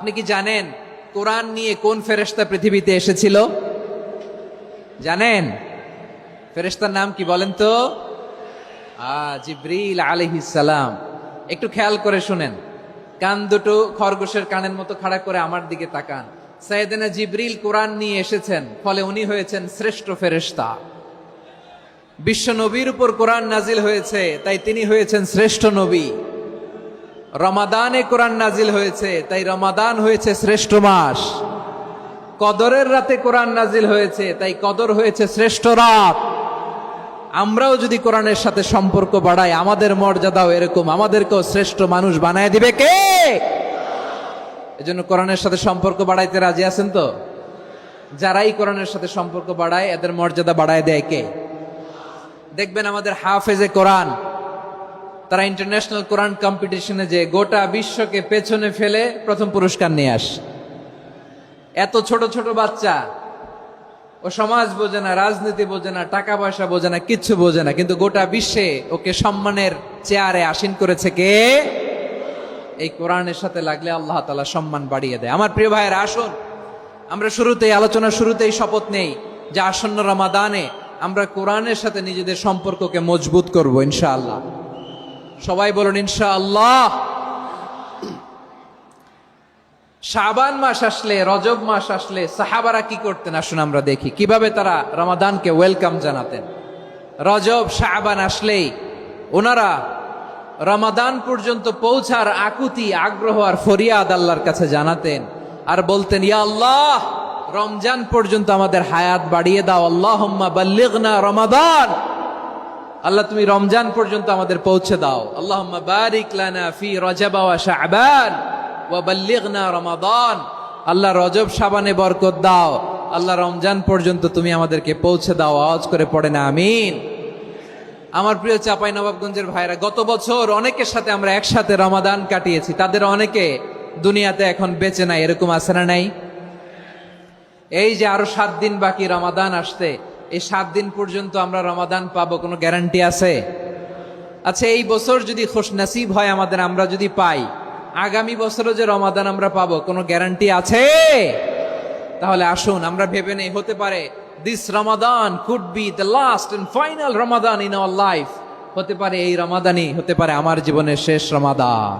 আপনি কি জানেন কোরআন নিয়ে কোন ফেরেশতা পৃথিবীতে এসেছিল? জানেন ফেরেশতার নাম কি বলেন তো? জিবরিল আলাইহিস সালাম। একটু খেয়াল করে শুনেন, কান দুটো খরগোশের কানের মতো খাড়া করে আমার দিকে তাকান। সাইয়েদনা জিবরিল কোরআন নিয়ে এসেছেন, ফলে উনি হয়েছেন শ্রেষ্ঠ ফেরেশতা। বিশ্ব নবীর উপর কোরআন নাজিল হয়েছে, তাই তিনি হয়েছেন শ্রেষ্ঠ নবী। রমাদানে কোরআন নাজিল হয়েছে, তাই রমাদান হয়েছে শ্রেষ্ঠ মাস। কদরের রাতে কোরআন নাজিল হয়েছে, তাই কদর হয়েছে শ্রেষ্ঠ রাত। আমরাও যদি কোরআনের সাথে সম্পর্ক বাড়াই, আমাদের মর্যাদাও এরকম, আমাদেরকেও শ্রেষ্ঠ মানুষ বানায় দিবে কে? এজন্য কোরআনের সাথে সম্পর্ক বাড়াইতে রাজি আছেন তো? যারাই কোরআনের সাথে সম্পর্ক বাড়ায়, এদের মর্যাদা বাড়ায় দেয় কে? দেখবেন আমাদের হাফেজে কোরআন, তারা ইন্টারন্যাশনাল কোরআন কম্পিটিশনে যে গোটা বিশ্বকে পেছনে ফেলে প্রথম পুরস্কার নিয়ে আসে। এত ছোট ছোট বাচ্চা, ও সমাজ বোঝে না, রাজনীতি বোঝে না, টাকা পয়সা বোঝে না, কিচ্ছু বোঝে না, কিন্তু গোটা বিশ্বে ওকে সম্মানের চেয়ারে আসীন করেছে কে? এই কোরআনের সাথে লাগলে আল্লাহ তাআলা সম্মান বাড়িয়ে দেয়। আমার প্রিয় ভাইয়েরা, আসুন আমরা আলোচনার শুরুতেই শপথ নেই যে আসন্ন রমাদানে আমরা কোরআনের সাথে নিজেদের সম্পর্ককে মজবুত করব ইনশাআল্লাহ। সবাই বলুন ইনশাআল্লাহ। শাবান মাস আসলে, রজব মাস আসলে সাহাবারা কি করতেন আসুন আমরা দেখি কিভাবে তারা রমাদানকে ওয়েলকাম জানাতেন। রজব শাবান আসলেই ওনারা রমাদান পর্যন্ত পৌঁছার আকুতি, আগ্রহ আর ফরিয়াদ আল্লাহর কাছে জানাতেন আর বলতেন, ইয়া আল্লাহ, রমজান পর্যন্ত আমাদের হায়াত বাড়িয়ে দাও। আল্লাহুম্মা বাল্লিগনা রমাদান, আল্লাহ তুমি রমজান পর্যন্ত আমাদের পৌঁছে দাও। আল্লাহুম্মা বারিক লানা ফি রজব ওয়া শাবান ওয়া বাল্লিগনা রমাদান, আল্লাহ রজব শাবানে বরকত দাও, আল্লাহ রমজান পর্যন্ত তুমি আমাদেরকে পৌঁছে দাও। আওয়াজ করে পড়েন আমিন। আমার প্রিয় চাঁপাইনবাবগঞ্জের ভাইরা, গত বছর অনেকের সাথে আমরা একসাথে রমাদান কাটিয়েছি, তাদের অনেকে দুনিয়াতে এখন বেঁচে নাই, এরকম আছে না নাই? এই যে আরো 7 দিন বাকি রমাদান আসতে, এই 7 দিন পর্যন্ত আমরা রমাদান পাবো, কোনো গ্যারান্টি আছে? আচ্ছা, এই বছর যদি খুশনসিব হয় আমাদের, আমরা যদি পাই, আগামী বছরও যে রমাদান আমরা পাবো, কোনো গ্যারান্টি আছে? তাহলে আসুন আমরা ভেবে নেই, হতে পারে this Ramadan could be the last and final Ramadan in our life. হতে পারে এই রমাদানই হতে পারে আমার জীবনের শেষ রমাদান।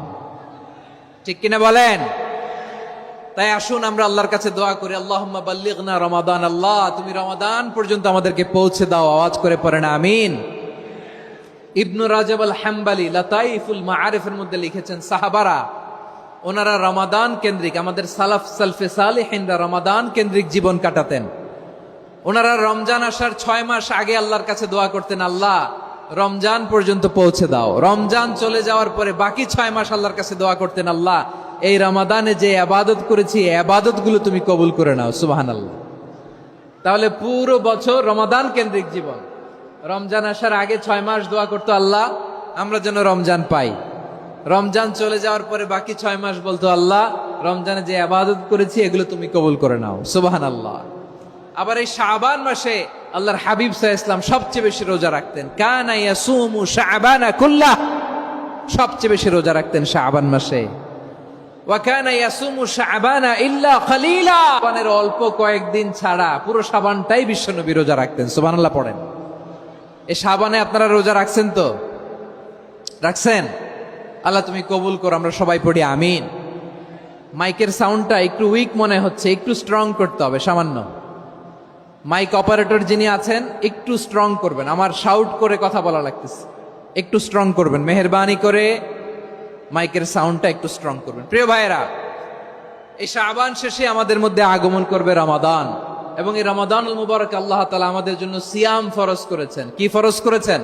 ঠিক কিনা বলেন? তাই আসুন আমরা আল্লাহর কাছে দোয়া করি, আল্লাহুম্মা বাল্লিগনা রমাদান, আল্লাহ তুমি রমাদান পর্যন্ত আমাদেরকে পৌঁছে দাও। আওয়াজ করে পড়েন আমিন। ইবনু রাজব আল হাম্বলি লাতাইফুল মাআরিফের মধ্যে লিখেছেন, সাহাবারা ওনারা রমাদান কেন্দ্রিক, আমাদের সালফে সালেহিনরা রমাদান কেন্দ্রিক জীবন কাটাতেন। ওনারা রমজান আসার 6 মাস আগে আল্লাহর কাছে দোয়া করতেন, আল্লাহ রমজান পর্যন্ত পৌঁছে দাও। রমজান চলে যাওয়ার পরে বাকি 6 মাস আল্লাহর কাছে দোয়া করতেন, আল্লাহ এই রমাদানে যে ইবাদত করেছি, ইবাদত গুলো তুমি কবুল করে নাও। সুবহানাল্লাহ। তাহলে পুরো বছর রমাদান কেন্দ্রিক জীবন। রমজান আসার আগে 6 মাস দোয়া করতো, আল্লাহ আমরা যেন রমজান পাই। রমজান চলে যাওয়ার পরে বাকি 6 মাস বলতো, আল্লাহ রমজানে যে ইবাদত করেছি এগুলো তুমি কবুল করে নাও। সুবহানাল্লাহ। আবার এই শাবান মাসে আল্লাহর হাবিব সাল্লাল্লাহু আলাইহি ওয়াসাল্লাম সবচেয়ে বেশি রোজা রাখতেন। কানা ইয়াসুমু শাবানা কুল্লাহ, সবচেয়ে বেশি রোজা রাখতেন শাবান মাসে। ওয়া কানা ইয়াসুমু শাবানা ইল্লা কলিলা, শাবানের অল্প কয়েকদিন ছাড়া পুরো শাবানটাই বিশ্বনবী রোজা রাখতেন। সুবহানাল্লাহ পড়েন। এই শাবানে আপনারা রোজা রাখছেন তো? রাখছেন? আল্লাহ তুমি কবুল করো, আমরা সবাই পড়ি আমিন। মাইকের সাউন্ডটা একটু উইক মনে হচ্ছে, একটু স্ট্রং করতে হবে সামান্য। মাইক অপারেটর যিনি আছেন একটু স্ট্রং করবেন, আমার শাউট করে কথা বলা লাগতেছে, একটু স্ট্রং করবেন মেহেরবানি করে, মাইকের সাউন্ডটা একটু স্ট্রং করবেন। প্রিয় ভাইয়েরা, এই শাবান শেষে আমাদের মধ্যে আগমন করবে রমাদান, এবং এই রমাদানুল মুবারক আল্লাহ তাআলা আমাদের জন্য সিয়াম ফরজ করেছেন। কি ফরজ করেছেন?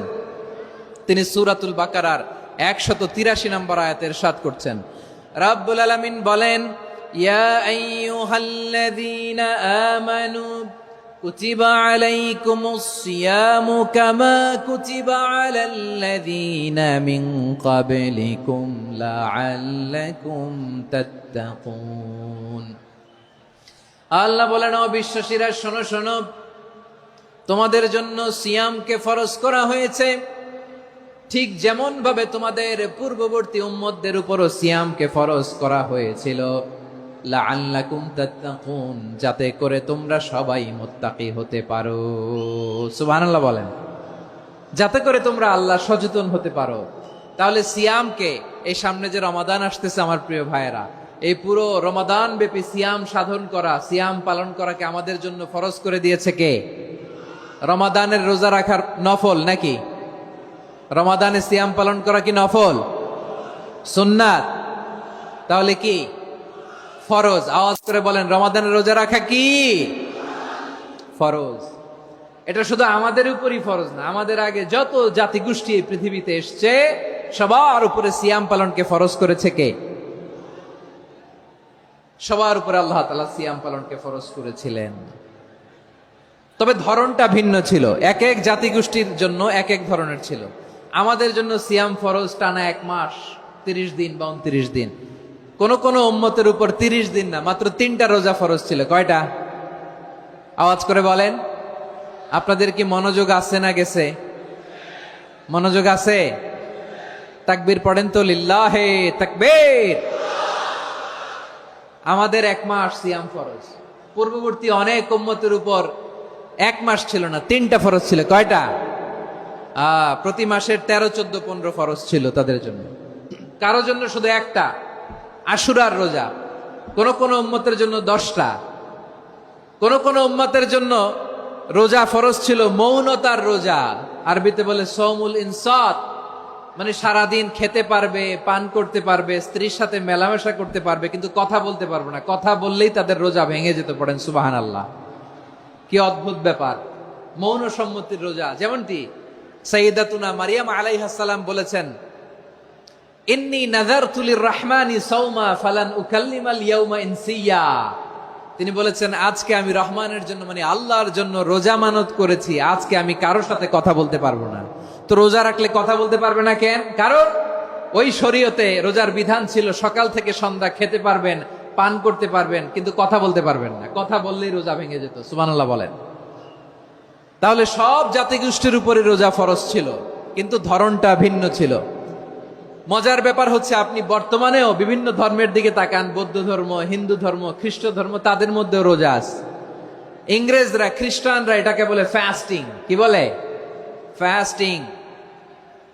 তিনি সূরাতুল বাকারার 183 নম্বর আয়াতে ইরশাদ করছেন, রাব্বুল আলামিন বলেন, ইয়া আইয়ুহাল্লাযীনা আমানু কুতিবা আলাইকুমুস সিয়ামু কামা কুতিবা আলাল্লাযীনা মিন ক্বাবলিকুম লাআল্লাকুম তাত্তাকুন। আল্লাহ বলেন, ও বিশ্বাসীরা শোনো শোনো, তোমাদের জন্য সিয়ামকে ফরজ করা হয়েছে, ঠিক যেমন ভাবে তোমাদের পূর্ববর্তী উম্মতদের উপরও সিয়ামকে ফরজ করা হয়েছিল। লাআল্লাকুম তাত্তাকুন, যাতে করে তোমরা সবাই মুত্তাকি হতে পারো। সুবহানাল্লাহ বলেন। যাতে করে তোমরা আল্লাহ সচেতন হতে পারো। তাহলে সিয়ামকে, এই সামনে যে রমাদান আসতেছে আমার প্রিয় ভাইয়েরা, এই পুরো রমাদান ব্যাপী সিয়াম সাধন করা, সিয়াম পালন করাকে আমাদের জন্য ফরজ করে দিয়েছে কে? রমাদানের রোজা রাখার নফল নাকি? রমাদানে সিয়াম পালন করা কি নফল? সুন্নাত? তাহলে কি ফরজ? আওয়াজ করে বলেন, রমাদানের রোজা রাখা কি ফরজ? এটা শুধু আমাদের উপরই ফরজ না, আমাদের আগে যত জাতিগোষ্ঠী এই পৃথিবীতে এসছে সবার উপরে সিয়াম পালনকে ফরজ করেছে কে? সবার উপরে আল্লাহ তাআলা সিয়াম পালনকে ফরজ করেছিলেন। তবে ধরনটা ভিন্ন ছিল, এক এক জাতিগোষ্ঠীর জন্য এক এক ধরনের ছিল। আমাদের জন্য সিয়াম ফরজ টানা 1 মাস 30 দিন বা 29 দিন। কোন কোন উম্মতের উপর 30 দিন না, মাত্র 3টা রোজা ফরজ ছিল। কয়টা? আওয়াজ করে বলেন। আপনাদের কি মনোযোগ আছে না গেছে? মনোযোগ আছে? তাকবীর পড়েন তো, লিল্লাহে তাকবীর। আমাদের 1 মাস সিয়াম ফরজ। পূর্ববর্তী অনেক উম্মতের উপর 1 মাস ছিল না, 3টা ফরজ ছিল। কয়টা? প্রতি মাসের 13, 14, 15 ফরজ ছিল তাদের জন্য। কারো জন্য শুধু একটা, আশুরার রোজা। কোন কোন উম্মতের জন্য 10টা। কোন কোন উম্মতের জন্য রোজা ফরজ ছিল মৌনতার রোজা, আরবিতে বলে সৌমুল ইনসাত, মানে সারাদিন খেতে পারবে, পান করতে পারবে, স্ত্রীর সাথে মেলামেশা করতে পারবে, কিন্তু কথা বলতে পারবে না। কথা বললেই তাদের রোজা ভেঙে যেত। পড়েন সুবহানাল্লাহ। কি অদ্ভুত ব্যাপার! মৌন সম্মতির রোজা। যেমনটি সাইয়্যিদাতুনা মারিয়াম আলাইহিস সালাম বলেছেন, ইন্নী নাযারতু লির-রাহমানি সাওমা ফালান উকাল্লিমাল ইয়াওমা ইনসিয়া। তিনি বলেছেন, আজকে আমি রহমানের জন্য, মানে আল্লাহর জন্য রোজা মানত করেছি, আজকে আমি কারোর সাথে কথা বলতে পারবো না। তো রোজা রাখলে কথা বলতে পারবে না কেন? কারণ ওই শরীয়তে রোজার বিধান ছিল সকাল থেকে সন্ধ্যা খেতে পারবেন, পান করতে পারবেন, কিন্তু কথা বলতে পারবেন না। কথা বললেই রোজা ভেঙে যেত। সুবহানাল্লাহ বলেন। তাহলে সব জাতিগোষ্ঠীর উপরে রোজা ফরজ ছিল, কিন্তু ধরনটা ভিন্ন ছিল। মজার ব্যাপার হচ্ছে, আপনি বর্তমানেও বিভিন্ন ধর্মের দিকে তাকান, বৌদ্ধ ধর্ম, হিন্দু ধর্ম, খ্রিস্ট ধর্ম, তাদের মধ্যেও রোজা আছে। ইংরেজরা, খ্রিস্টানরা এটাকে বলে ফাস্টিং। কি বলে? ফাস্টিং।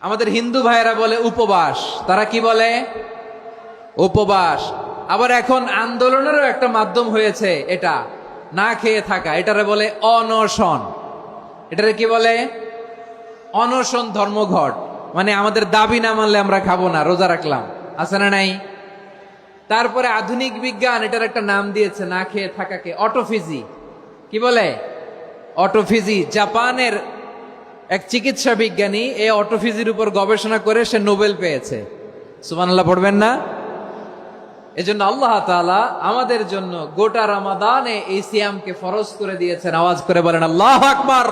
আমাদের হিন্দু ভাইয়েরা বলে উপবাস। তারা কি বলে? উপবাস। আবার এখন আন্দোলনেরও একটা মাধ্যম হয়েছে এটা, না খেয়ে থাকা। এটারে বলে অনশন। এটারে কি বলে? অনশন ধর্মঘট। মানে আমাদের দাবি না মানলে আমরা খাবো না, রোজা রাখলাম। আছে না নাই? তারপরে আধুনিক বিজ্ঞান এটার একটা নাম দিয়েছে না খেয়ে থাকাকে, অটোফিজি। কি বলে? অটোফিজি। জাপানের এক চিকিৎসা বিজ্ঞানী এই অটোফিজির উপর গবেষণা করে সে নোবেল পেয়েছে। সুবহানাল্লাহ পড়বেন না? এজন্য আল্লাহ তাআলা আমাদের জন্য গোটা রমাদানে এই সিয়ামকে ফরজ করে দিয়েছেন। আওয়াজ করে বলেন আল্লাহু আকবার।